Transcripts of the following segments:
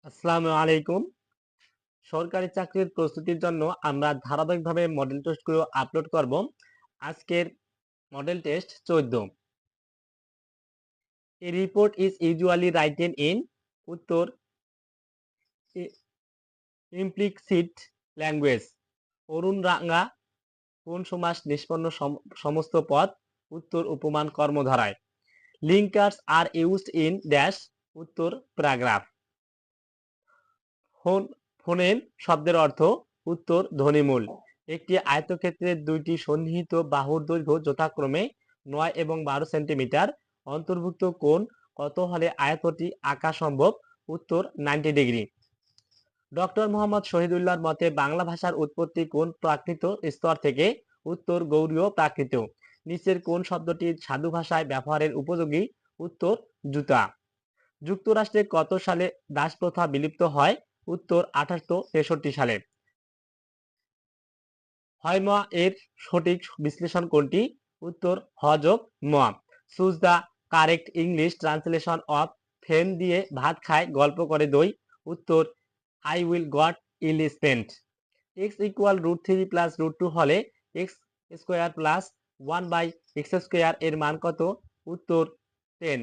আসসালামু আলাইকুম। সরকারি চাকরির প্রস্তুতির জন্য আমরা ধারাবাহিকভাবে মডেল টেস্টগুলো আপলোড করব। আজকের model test 14। A report is usually written in উত্তর implicit language। অরুণ রাঙ্গা কোন সমাস নিষ্পন্ন সমস্ত পদ উত্তর উপমান কর্মধারায়। Linkers are used in dash উত্তর প্যারাগ্রাফ। ফোনেম শব্দের অর্থ উত্তর ধ্বনিমূল। একটি আয়তক্ষেত্রের দুইটি সন্নিহিত বাহুর দৈর্ঘ্য যথাক্রমে 9 এবং 12 সেন্টিমিটার। অন্তর্ভুক্ত কোণ কত হলে আয়তটি আঁকা সম্ভব উত্তর 90 ডিগ্রি। ডক্টর মোহাম্মদ শহীদুল্লাহর মতে বাংলা ভাষার উৎপত্তি কোন প্রাকৃত স্তর থেকে উত্তর গৌড়ীয় প্রাকৃত। নিচের কোন শব্দটি সাধু ভাষায় ব্যবহারের উপযোগী উত্তর জুতা। যুক্তরাষ্ট্রে কত সালে দাসপ্রথা বিলুপ্ত হয় উত্তর 1863 সালে। হয় ম এর সঠিক বিশ্লেষণ কোনটি উত্তর হ যোগ ম। Choose the correct English translation of ফেন দিয়ে ভাত খায় গল্প করে দই উত্তর I will got ill spent. X equal √3 plus √2 হলে x square plus 1/x square এর মান কত উত্তর 10।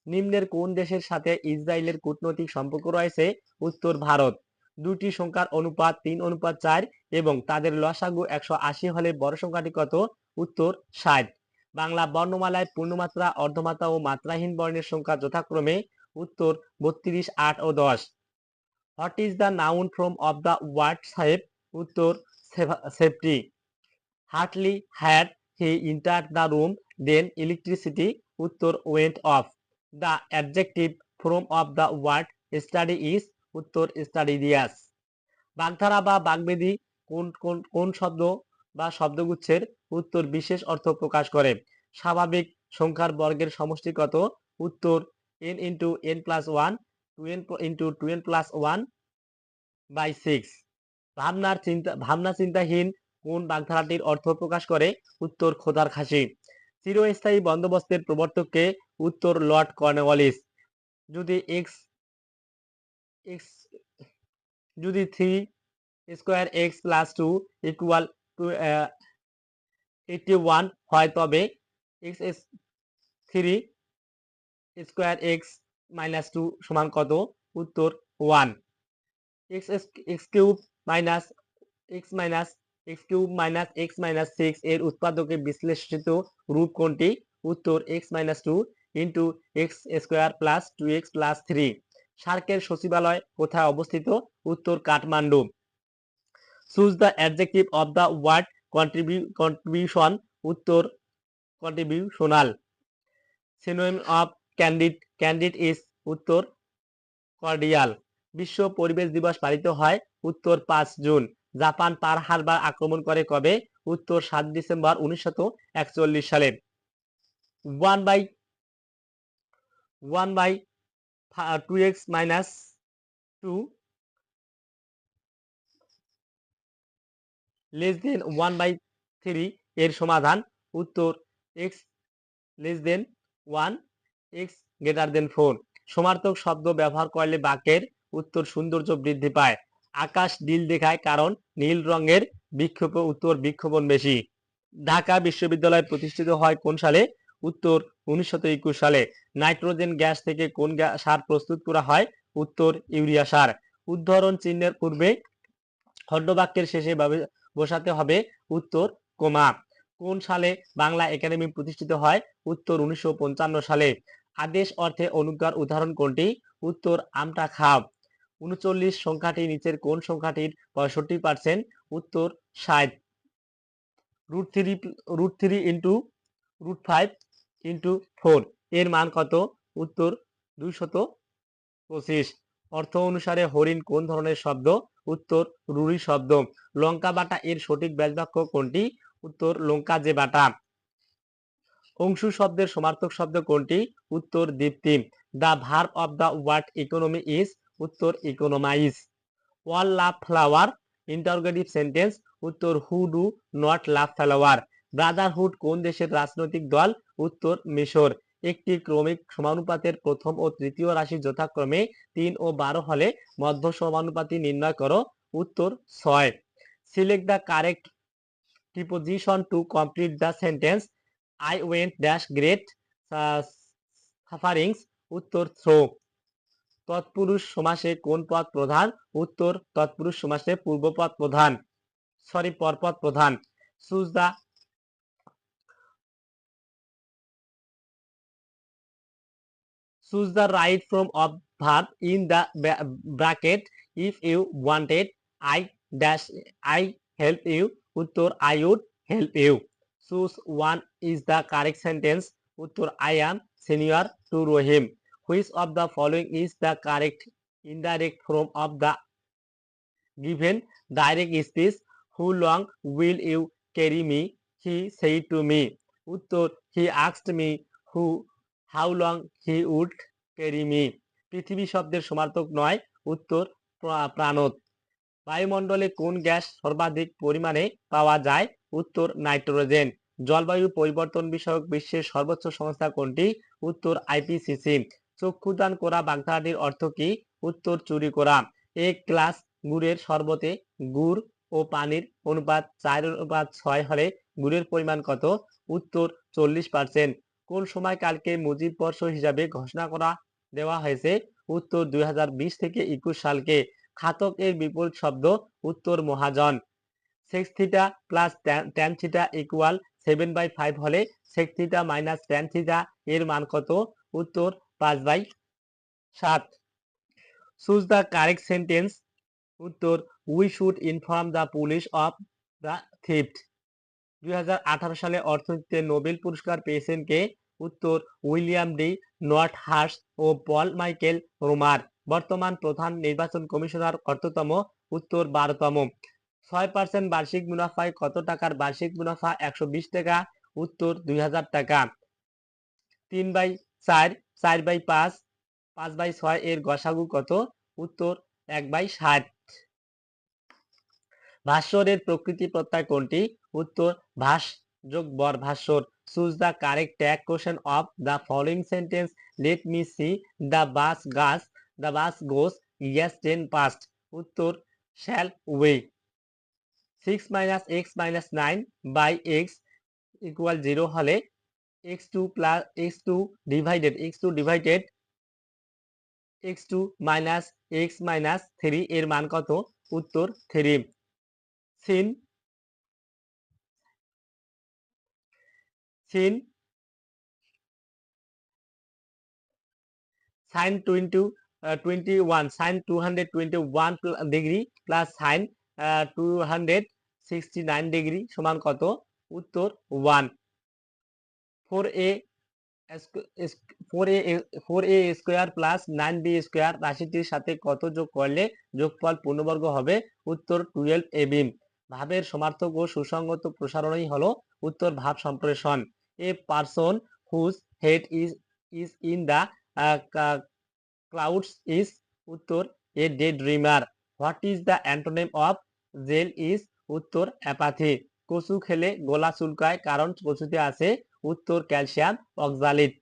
নিম্নের কোন দেশের সাথে ইসরায়েলের কূটনৈতিক সম্পর্ক রয়েছে উত্তর ভারত। দুটি সংখ্যার অনুপাত 3:4 এবং তাদের লসাগু 180 হলে বড় সংখ্যাটি কত উত্তর 60। বাংলা বর্ণমালায় পূর্ণমাত্রা অর্ধমাত্রা ও মাত্রাহীন বর্ণের সংখ্যা যথাক্রমে উত্তর 32, 8 ও 10। What is the noun form of the word safe উত্তর safety. Hardly had he entered the room then electricity উত্তর went off. The adjective form of the word study is উত্তর স্টাডিডিয়াস। বাগধারা বা বাগবেদী কোন কোন কোন শব্দ বা শব্দগুচ্ছের উত্তর বিশেষ অর্থ প্রকাশ করে। স্বাভাবিক সংখ্যার বর্গের সমষ্টি কত উত্তর n into n plus 1 2n into 2n plus 1/6। ভাবনা চিন্তাহীন কোন বাগধারাটির অর্থ প্রকাশ করে উত্তর খোদার খাসি। চিরস্থায়ী বন্দোবস্তের প্রবর্তককে উত্তর লর্ড কর্নওয়ালিস। যদি এক্স এক্স যদি 3 square x plus 2 equal to 81 হয় তবে এক্স 3 স্কোয়ার এক্স মাইনাস 2 সমান কত উত্তর 1। X cube minus x minus x cube minus x minus 6 এর উৎপাদকে বিশ্লেষিত রূপ কোনটি উত্তর x minus 2 into x square plus 2x plus 3। সার্কের সচিবালয় কোথায় অবস্থিত উত্তর Kathmandu. Choose the adjective of the word contribution উত্তর contributional. Synonym of candid candid is উত্তর কর্ডিয়াল। বিশ্ব পরিবেশ দিবস পালিত হয় উত্তর 5 জুন। জাপান পার্ল হারবার আক্রমণ করে কবে উত্তর 7 ডিসেম্বর 1941 সালে। 1/2x মাইনাস 2 লেস দেন 1/3 এর সমাধান উত্তর x less than 1 x greater than 4। সমার্থক শব্দ ব্যবহার করলে বাক্যের উত্তর সৌন্দর্য বৃদ্ধি পায়। আকাশ নীল দেখায় কারণ নীল রঙের বিক্ষোভ উত্তর বিক্ষোভণ বেশি। ঢাকা বিশ্ববিদ্যালয় প্রতিষ্ঠিত হয় কোন সালে উত্তর 1921 সালে। নাইট্রোজেন গ্যাস থেকে কোন সার প্রস্তুত করা হয় উত্তর ইউরিয়া সার। উদ্ধরণ চিহ্নের পূর্বে খণ্ডবাক্যের শেষে বসাতে হবে উত্তর কোমা। কোন সালে বাংলা একাডেমি প্রতিষ্ঠিত হয় উত্তর 1955 সালে। আদেশ অর্থে অনুজ্ঞার উদাহরণ কোনটি উত্তর আমটা খাও। 39 সংখ্যাটি নিচের কোন সংখ্যাটির 65% উত্তর 60। √3 ইন্টু √5 ইন্টু 4 এর মান কত উত্তর 225। অর্থ অনুসারে হরিণ কোন ধরনের শব্দ উত্তর রুড়ি শব্দ। লঙ্কা বাটা এর সঠিক ব্যাজবাক্য কোনটি উত্তর লঙ্কা যে বাটা। অংশু শব্দের সমার্থক শব্দ কোনটি উত্তর দীপ্তি। The verb of the word economy is উত্তর economise. All love flower interrogative sentence উত্তর who do not love flower. Brotherhood কোন দেশের রাজনৈতিক দল উত্তর মিশর। একটি ক্রমিক সমানুপাতের প্রথম ও তৃতীয় রাশি যথাক্রমে 3 ও 12 হলে মধ্য সমানুপাতি নির্ণয় করো। উত্তর 6। Select the correct preposition two complete the sentence. I went dash great sufferings. উত্তর থ্রো। তৎপুরুষ সমাসে কোন পদ প্রধান? উত্তর তৎপুরুষ সমাসে পূর্বপদ প্রধান, পরপদ প্রধান। Choose the choose the right form of verb in the bracket. If you wanted I dash I help you. Uttor I would help you. Choose one is the correct sentence. Uttor I am senior to Rohim. Which of the following is the correct indirect form of the given direct speech? How long will you carry me? He said to me. Uttor he asked me who how long he would carry me. পৃথিবী শব্দের সমার্থক নয়। উত্তর প্রাণদ। বায়ুমণ্ডলে কোন gas সর্বাধিক পরিমাণে পাওয়া যায়? উত্তর নাইট্রোজেন। জলবায়ু পরিবর্তন বিষয়ক বিশ্বের সর্বোচ্চ সংস্থা কোনটি? উত্তর আইপিসিসি। চক্ষুদান করা বাগধারাটির অর্থ কি? উত্তর চুরি করা। এক গ্লাস গুড়ের শরবতে গুড় ও পানির অনুপাত 4:6 হলে গুড়ের পরিমাণ কত? উত্তর 40%। কোন সময়কালকে মুজিব বর্ষ হিসাবে ঘোষণা করা দেওয়া হয়েছে? উত্তর 2020 থেকে 21 সালকে। ঘাতক এর বিপরীত শব্দ? উত্তর মহাজন। Sec theta plus tan theta equal 7/5 হলে sec theta minus tan theta এর মান কত? উত্তর 5/7। Choose the correct sentence. উত্তর we should inform the police of the theft. 2018 সালে অর্থনীতিতে নোবেল পুরস্কার পেয়েছেন কে? উত্তর উইলিয়াম ডি নর্থ হার্স ও পল মাইকেল রোমার। বর্তমান প্রধান নির্বাচন কমিশনার কততম? উত্তর 12তম। 6% বার্ষিক মুনাফায় কত টাকার বার্ষিক মুনাফা? 120 টাকা। উত্তর 2000 টাকা। 3/4 4/5 5/6 এর গসাগু কত? উত্তর 1/60। ভাস্বরের প্রকৃতি প্রত্যয় কোনটি? উত্তর ভাস যোগ বর ভাস্বর। Choose the correct tag question of the following sentence. Let me see the bus goes yesterday past. উত্তর shall we. 6 minus x minus 9 by x equal 0 হলে x2 divided x2 minus x minus 3 এর মান কত? উত্তর 3। sin sin sin 21 sin 221 degree plus sin 269 degree সমান কত? উত্তর 1। 4a 4a square plus 9b square রাশিটির সাথে কত যোগ করলে যোগফল পূর্ণবর্গ হবে? উত্তর 12ab। ভাবের সমার্থক ও সুসংগত প্রসারণই হলো উত্তর ভাব সম্প্রেষণ। A person whose head is in the clouds is. উত্তর a day dreamer. What is the antonym of zeal is? উত্তর অ্যাপাথি। কচু খেলে গলা চুলকায় কারণ কচুতে আছে? উত্তর ক্যালসিয়াম অক্সালেট।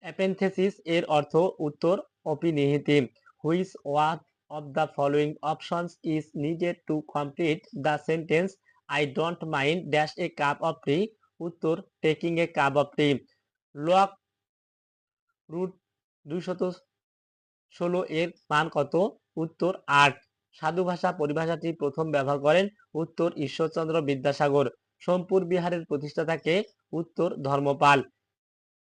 অ্যাপেনথেসিস এর অর্থ? উত্তর অপিনিহিতি। Which one of the following options is needed to complete the sentence I don't mind dash a cup of tea. উত্তর taking a cup of tea. লক রুট 216 এর মান কত? উত্তর 8। সাধু ভাষা পরিভাষাটি প্রথম ব্যবহার করেন? উত্তর ঈশ্বরচন্দ্র বিদ্যাসাগর। সোমপুর বিহারের প্রতিষ্ঠাতা কে? উত্তর ধর্মপাল।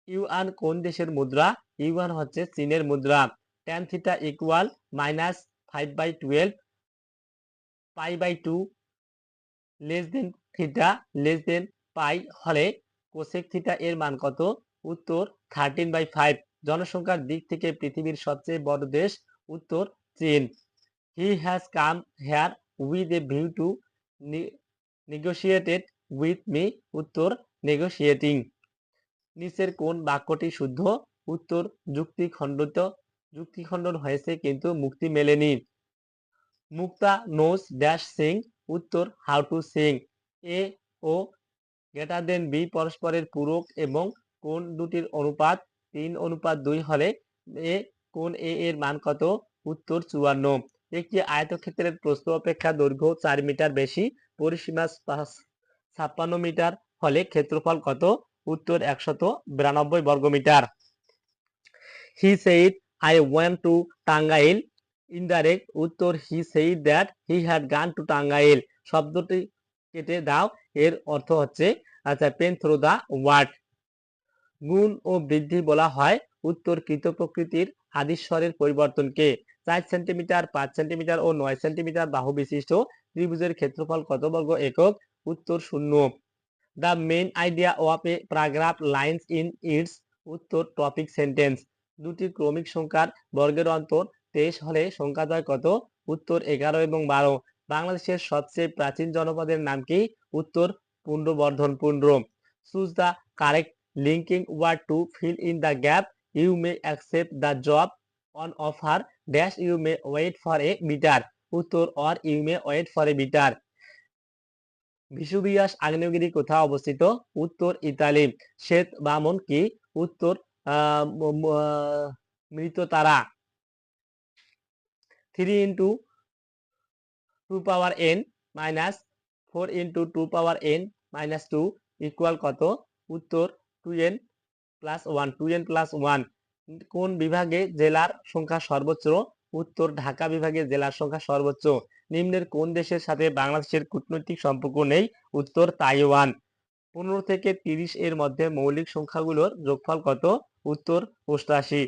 ইউয়ান কোন দেশের মুদ্রা? ইউয়ান হচ্ছে চীনের মুদ্রা। Tan theta equal -5/12 pi less than theta less than pi হলে কোসেক থিটা এর মান কত? উত্তর 13/5। জনসংখ্যার দিক থেকে পৃথিবীর সবচেয়ে বড় দেশ? উত্তর চীন। He has come here with a view to negotiated with me. উত্তর নেগোশিয়েটিং। নিচের কোন বাক্যটি শুদ্ধ? উত্তর যুক্তি খণ্ডন হয়েছে কিন্তু মুক্তি মেলেনি। Mukta knows dash sing. উত্তর হাউ টু সিং। এ ও গ্রেটার দেন বি পরস্পরের পূরক এবং কোন দুটির অনুপাত 3:2 হলে এ কোন এ এর মান কত? উত্তর 54। একটি আয়তক্ষেত্রের প্রস্থ অপেক্ষা দৈর্ঘ্য 4 মিটার বেশি, পরিসীমা 56 মিটার হলে ক্ষেত্রফল কত? উত্তর 192 বর্গমিটার। He said I went to Tangail. Indirect, উত্তর he said that he had gone to Tangail. শব্দটি কেটে দাও, এর অর্থ হচ্ছে আচ্ছা পেন থ্রু দা ওয়ার্ড। গুণ ও বৃদ্ধি বলা হয় উত্তর কৃত প্রকৃতির আদিস্বরের পরিবর্তনকে। 4 সেন্টিমিটার, 5 সেন্টিমিটার ও 9 সেন্টিমিটার বাহু বিশিষ্ট ত্রিভুজের ক্ষেত্রফল কত বর্গ একক? উত্তর 0। The main idea of a paragraph lines in its, উত্তর টপিক সেন্টেন্স। দুটি ক্রমিক সংখ্যার বর্গের অন্তর 23 হলে সংখ্যাদ্বয় কত? উত্তর 11 এবং 12। বাংলাদেশের সবচেয়ে প্রাচীন জনপদের নাম কি? উত্তর পুন্ড্রবর্ধনপুর। Choose the correct linking word to fill in the gap. You may accept the job on offer dash you may wait for a better. উত্তর or you may wait for a better. Vesuvius আগ্নেয়গিরি কোথায় অবস্থিত? উত্তর Italy. শ্বেত বামন কি? উত্তর মৃত তারা। 3 ইন্টু 2 পাওয়ার n মাইনাস 4 ইন্টু 2 পাওয়ার n মাইনাস 2 ইকুয়াল কত? উত্তর 2n প্লাস 1। 2n plus 1। কোন বিভাগে জেলার সংখ্যা সর্বোচ্চ? উত্তর ঢাকা বিভাগে জেলার সংখ্যা সর্বোচ্চ। নিম্নের কোন দেশের সাথে বাংলাদেশের কূটনৈতিক সম্পর্ক নেই? উত্তর তাইওয়ান। 15 থেকে 30 এর মধ্যে মৌলিক সংখ্যাগুলোর যোগফল কত? উত্তর 88।